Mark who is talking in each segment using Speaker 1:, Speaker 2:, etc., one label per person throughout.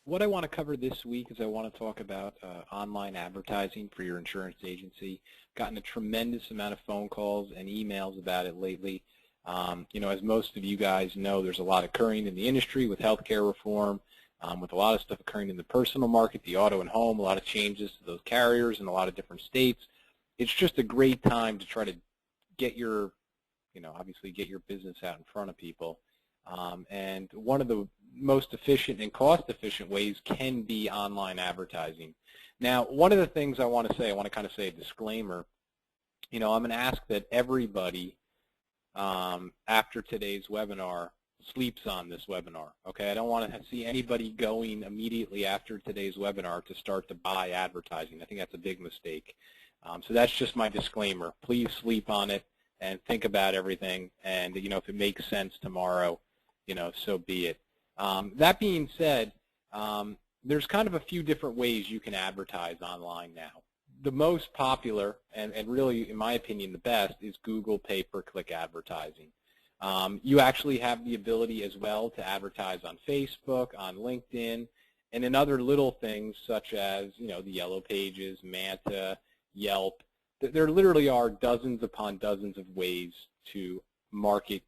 Speaker 1: What I want to cover this week is I want to talk about online advertising for your insurance agency. Gotten a tremendous amount of phone calls and emails about it lately. As most of you guys know, there's a lot occurring in the industry with healthcare reform, with a lot of stuff occurring in the personal market, the auto and home, a lot of changes to those carriers in a lot of different states. It's just a great time to try to get your, obviously get your business out in front of people. And one of the most efficient and cost-efficient ways can be online advertising. Now, one of the things I want to kind of say a disclaimer. I'm going to ask that everybody after today's webinar sleeps on this webinar. Okay, I don't want to see anybody going immediately after today's webinar to start to buy advertising. I think that's a big mistake. So that's just my disclaimer. Please sleep on it and think about everything. And if it makes sense tomorrow, so be it. That being said, there's kind of a few different ways you can advertise online now. The most popular, and really, in my opinion, the best, is Google pay-per-click advertising. You actually have the ability as well to advertise on Facebook, on LinkedIn, and in other little things such as, the Yellow Pages, Manta, Yelp. There literally are dozens upon dozens of ways to market.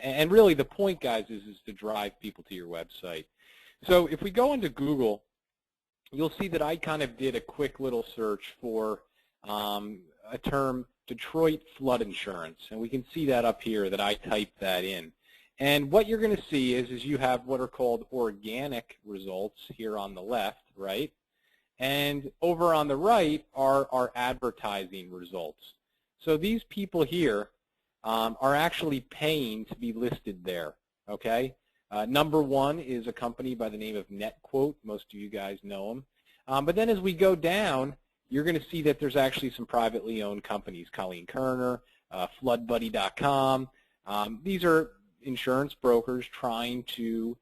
Speaker 1: And really the point, guys, is to drive people to your website. So if we go into Google, you'll see that I kind of did a quick little search for a term, Detroit flood insurance. And we can see that up here that I typed that in. And what you're going to see is you have what are called organic results here on the left, right? And over on the right are advertising results. So these people here are actually paying to be listed there, okay? Number one is a company by the name of NetQuote. Most of you guys know them. But then as we go down, you're going to see that there's actually some privately owned companies, Colleen Kerner, FloodBuddy.com. These are insurance brokers trying to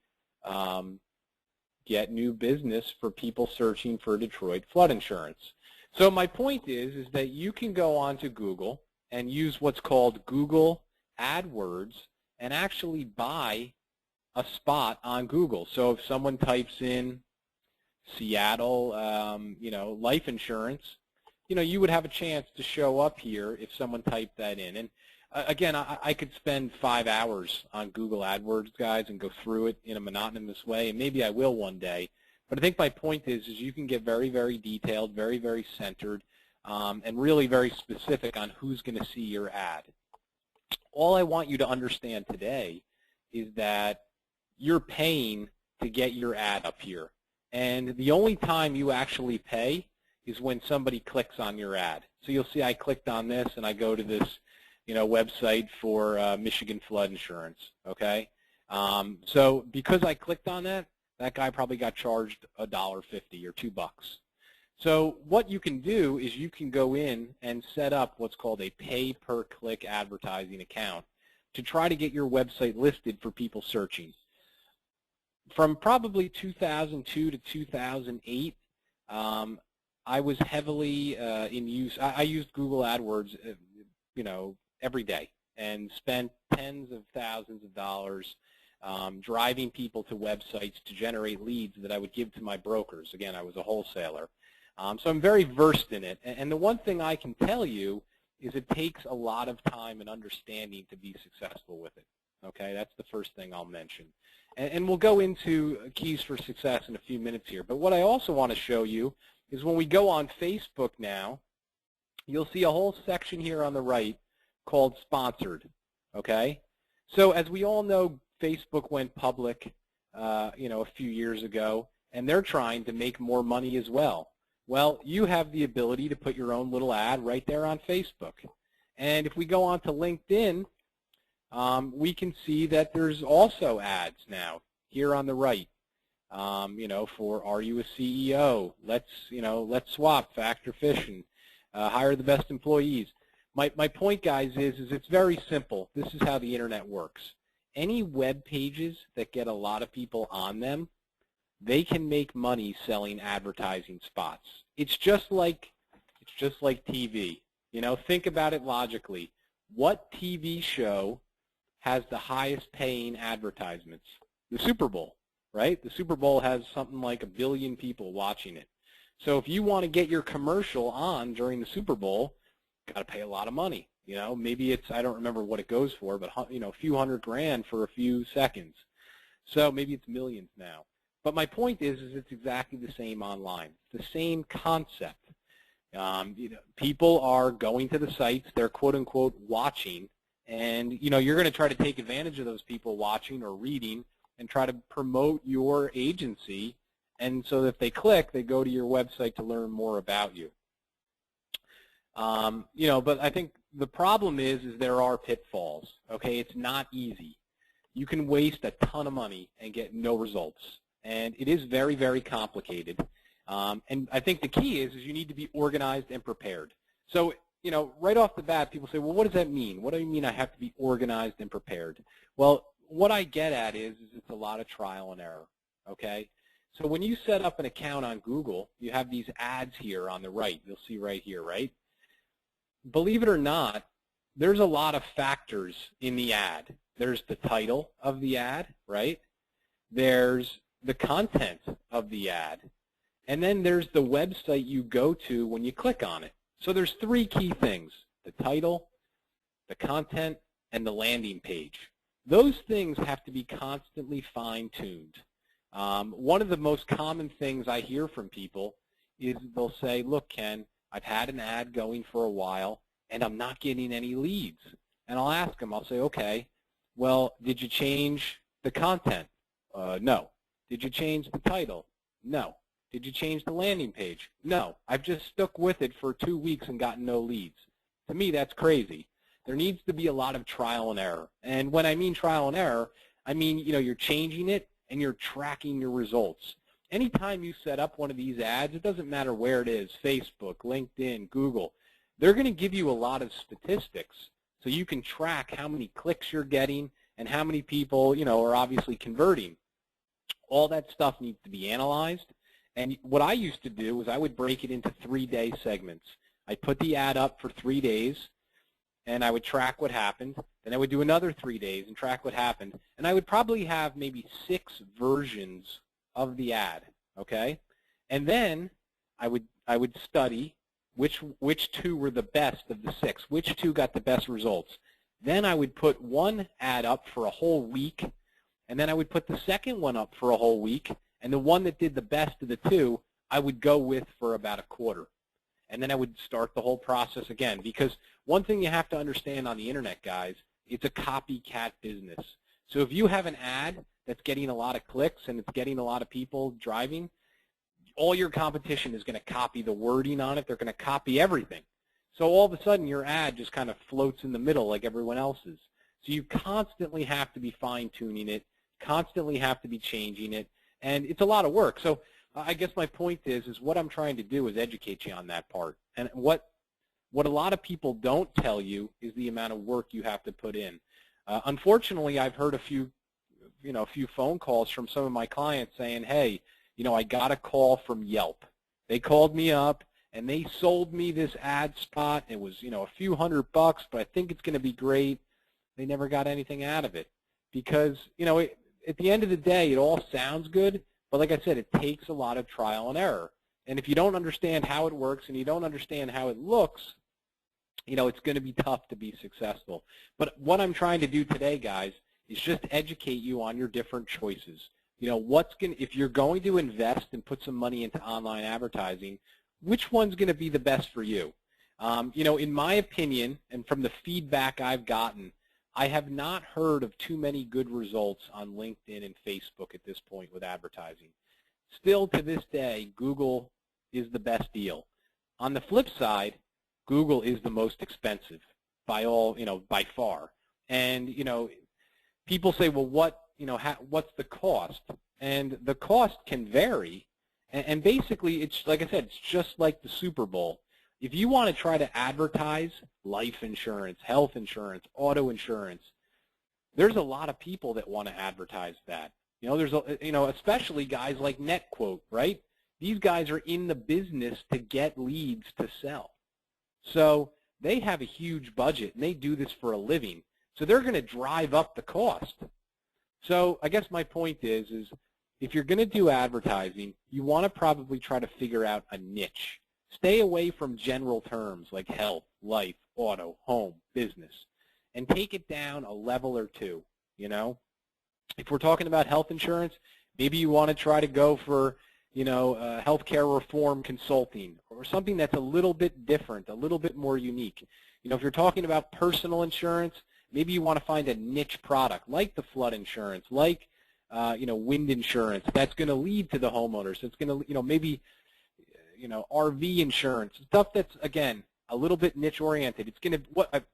Speaker 1: get new business for people searching for Detroit flood insurance. So my point is that you can go onto Google and use what's called Google AdWords and actually buy a spot on Google. So if someone types in Seattle, life insurance, you would have a chance to show up here if someone typed that in. And again, I could spend 5 hours on Google AdWords, guys, and go through it in a monotonous way, and maybe I will one day. But I think my point is you can get very, very detailed, very, very centered, and really very specific on who's going to see your ad. All I want you to understand today is that you're paying to get your ad up here. And the only time you actually pay is when somebody clicks on your ad. So you'll see I clicked on this and I go to this website for Michigan flood insurance, okay? So because I clicked on that, that guy probably got charged $1.50 or $2. So what you can do is you can go in and set up what's called a pay-per-click advertising account to try to get your website listed for people searching. From probably 2002 to 2008, I was heavily in use. I used Google AdWords, every day and spent tens of thousands of dollars driving people to websites to generate leads that I would give to my brokers. Again, I was a wholesaler. So I'm very versed in it. And the one thing I can tell you is it takes a lot of time and understanding to be successful with it. Okay, that's the first thing I'll mention. And we'll go into keys for success in a few minutes here. But what I also want to show you is when we go on Facebook now, you'll see a whole section here on the right called Sponsored. Okay, so as we all know, Facebook went public, a few years ago, and they're trying to make more money as well. Well, you have the ability to put your own little ad right there on Facebook. And if we go on to LinkedIn, we can see that there's also ads now here on the right. For Are You a CEO? Let's swap, Factor Fishing, hire the best employees. My point, guys, is it's very simple. This is how the internet works. Any web pages that get a lot of people on them, they can make money selling advertising spots. It's just like TV. Think about it logically. What TV show has the highest paying advertisements? The Super Bowl. right? The Super Bowl has something like 1 billion people watching it. So if you want to get your commercial on during the Super Bowl, got to pay a lot of money. You know, maybe it's, I don't remember what it goes for, but you know, a few $100,000 for a few seconds. So maybe it's millions now. But my point is it's exactly the same online. It's the same concept. You know, people are going to the sites, they're quote unquote watching, and you know, you're going to try to take advantage of those people watching or reading and try to promote your agency. And so if they click, they go to your website to learn more about you. You know, but I think the problem is there are pitfalls. Okay, it's not easy. You can waste a ton of money and get no results, and it is very, very complicated. And I think the key is you need to be organized and prepared. So, you know, right off the bat, people say, well, what does that mean? What do you mean I have to be organized and prepared? Well, what I get at is it's a lot of trial and error. Okay. So when you set up an account on Google, you have these ads here on the right. You'll see right here, right? Believe it or not, there's a lot of factors in the ad. There's the title of the ad, right? There's the content of the ad. And then there's the website you go to when you click on it. So there's 3 key things: the title, the content, and the landing page. Those things have to be constantly fine-tuned. One of the most common things I hear from people is they'll say, look, Ken, I've had an ad going for a while, and I'm not getting any leads. And I'll ask them, I'll say, okay, well, did you change the content? No. Did you change the title? No. Did you change the landing page? No. I've just stuck with it for 2 weeks and gotten no leads. To me, that's crazy. There needs to be a lot of trial and error. And when I mean trial and error, I mean, you know, you're changing it and you're tracking your results. Anytime you set up one of these ads, it doesn't matter where it is, Facebook, LinkedIn, Google, they're going to give you a lot of statistics so you can track how many clicks you're getting and how many people, you know, are obviously converting. All that stuff needs to be analyzed. And what I used to do was I would break it into 3-day segments. I'd put the ad up for 3 days, and I would track what happened. Then I would do another 3 days and track what happened. And I would probably have maybe 6 versions of the ad, okay? And then I would study which 2 were the best of the 6, which 2 got the best results. Then I would put one ad up for a whole week, and then I would put the second one up for a whole week, and the one that did the best of the 2, I would go with for about a quarter. And then I would start the whole process again. Because one thing you have to understand on the internet, guys, it's a copycat business. So if you have an ad that's getting a lot of clicks and it's getting a lot of people driving, all your competition is going to copy the wording on it. They're going to copy everything. So all of a sudden your ad just kind of floats in the middle like everyone else's. So you constantly have to be fine-tuning it, constantly have to be changing it. And it's a lot of work. So I guess my point is what I'm trying to do is educate you on that part. And what a lot of people don't tell you is the amount of work you have to put in. Unfortunately, I've heard a few phone calls from some of my clients saying, hey, you know, I got a call from Yelp. They called me up and they sold me this ad spot. It was, you know, a few $100, but I think it's going to be great. They never got anything out of it because, you know, at the end of the day, it all sounds good, but like I said, it takes a lot of trial and error. And if you don't understand how it works and you don't understand how it looks, you know, it's going to be tough to be successful. But what I'm trying to do today, guys, is just educate you on your different choices. You know, if you're going to invest and put some money into online advertising, which one's going to be the best for you? You know, in my opinion, and from the feedback I've gotten, I have not heard of too many good results on LinkedIn and Facebook at this point with advertising. Still to this day, Google is the best deal. On the flip side, Google is the most expensive by far. And, you know, people say, well, what's the cost? And the cost can vary. And basically, it's like I said, it's just like the Super Bowl. If you want to try to advertise life insurance, health insurance, auto insurance, there's a lot of people that want to advertise that. You know, especially guys like NetQuote, right? These guys are in the business to get leads to sell. So they have a huge budget, and they do this for a living. So they're going to drive up the cost. So I guess my point is if you're going to do advertising, you want to probably try to figure out a niche. Stay away from general terms like health, life, auto, home, business, and take it down a level or two, you know. If we're talking about health insurance, maybe you want to try to go for, you know, healthcare reform consulting or something that's a little bit different, a little bit more unique. You know, if you're talking about personal insurance, maybe you want to find a niche product like the flood insurance, like, you know, wind insurance that's going to lead to the homeowners. It's going to, you know, maybe, you know, RV insurance, stuff that's, again, a little bit niche oriented. It's going to, and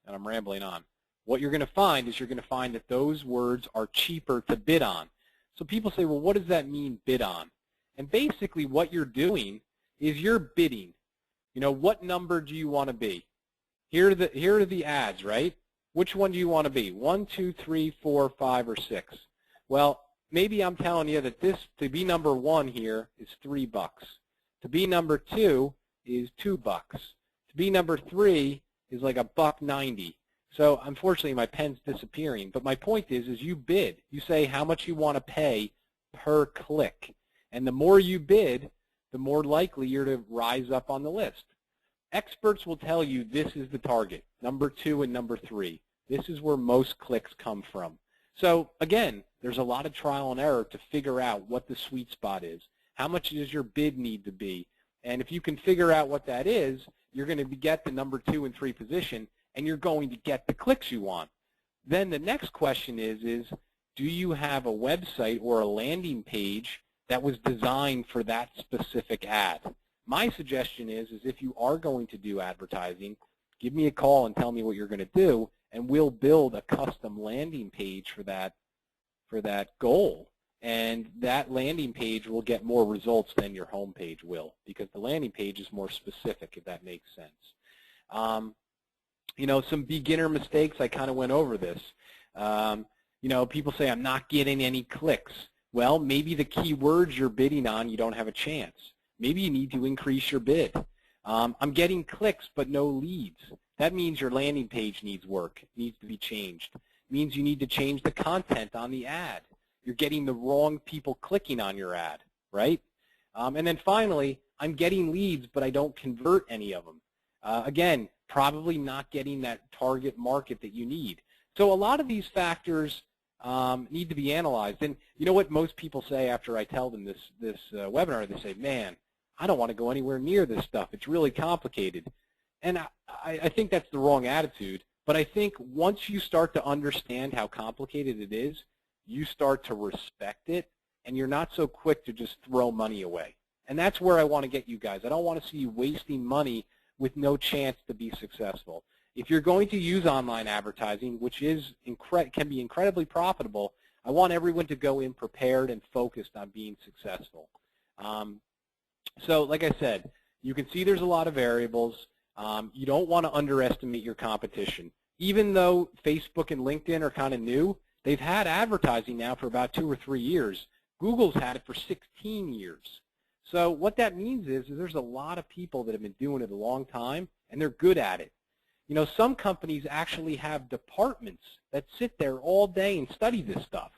Speaker 1: I'm rambling on. What you're going to find is you're going to find that those words are cheaper to bid on. So people say, well, what does that mean, bid on? And basically what you're doing is you're bidding. You know, what number do you want to be? Here are the ads, right? Which one do you want to be? 1, 2, 3, 4, 5, or 6? Well, maybe I'm telling you that this, to be number 1 here is $3. To be number 2 is $2. To be number 3 is like $1.90. So unfortunately my pen's disappearing, but my point is you bid. You say how much you want to pay per click. And the more you bid, the more likely you're to rise up on the list. Experts will tell you this is the target, number 2 and number 3. This is where most clicks come from. So again, there's a lot of trial and error to figure out what the sweet spot is. How much does your bid need to be? And if you can figure out what that is, you're going to get the number 2 and 3 position, and you're going to get the clicks you want. Then the next question is do you have a website or a landing page that was designed for that specific ad? My suggestion is if you are going to do advertising, give me a call and tell me what you're going to do, and we'll build a custom landing page for that goal. And that landing page will get more results than your home page will, because the landing page is more specific, if that makes sense. You know, some beginner mistakes, I kind of went over this. You know, people say, I'm not getting any clicks. Well, maybe the keywords you're bidding on, you don't have a chance. Maybe you need to increase your bid. I'm getting clicks but no leads. That means your landing page needs work, needs to be changed. It means you need to change the content on the ad. You're getting the wrong people clicking on your ad, right? And then finally, I'm getting leads but I don't convert any of them. Again, probably not getting that target market that you need. So a lot of these factors need to be analyzed. And you know what most people say after I tell them this webinar? They say, man, I don't want to go anywhere near this stuff. It's really complicated. And I think that's the wrong attitude. But I think once you start to understand how complicated it is, you start to respect it, and you're not so quick to just throw money away. And that's where I want to get you guys. I don't want to see you wasting money with no chance to be successful. If you're going to use online advertising, which can be incredibly profitable, I want everyone to go in prepared and focused on being successful. So like I said, you can see there's a lot of variables. You don't want to underestimate your competition. Even though Facebook and LinkedIn are kind of new, they've had advertising now for about 2 or 3 years. Google's had it for 16 years. So what that means is there's a lot of people that have been doing it a long time, and they're good at it. You know, some companies actually have departments that sit there all day and study this stuff.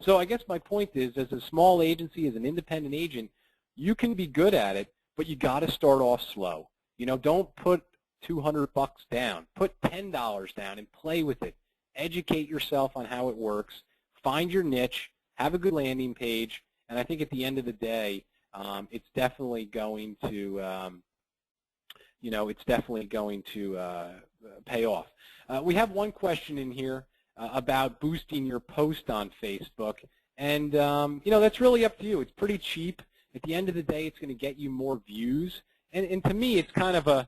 Speaker 1: So I guess my point is, as a small agency, as an independent agent, you can be good at it, but you got to start off slow. You know, don't put $200 down. Put $10 down and play with it. Educate yourself on how it works. Find your niche. Have a good landing page. And I think at the end of the day, it's definitely going to, you know, it's definitely going to pay off. We have one question in here about boosting your post on Facebook, and you know, that's really up to you. It's pretty cheap. At the end of the day, it's going to get you more views, and to me, it's kind of a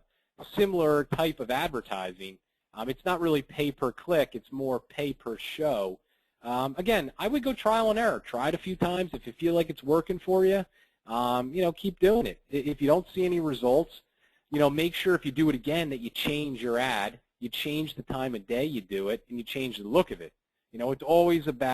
Speaker 1: similar type of advertising. It's not really pay per click; it's more pay per show. Again, I would go trial and error. Try it a few times. If you feel like it's working for you, you know, keep doing it. If you don't see any results, you know, make sure if you do it again that you change your ad, you change the time of day you do it, and you change the look of it. You know, it's always about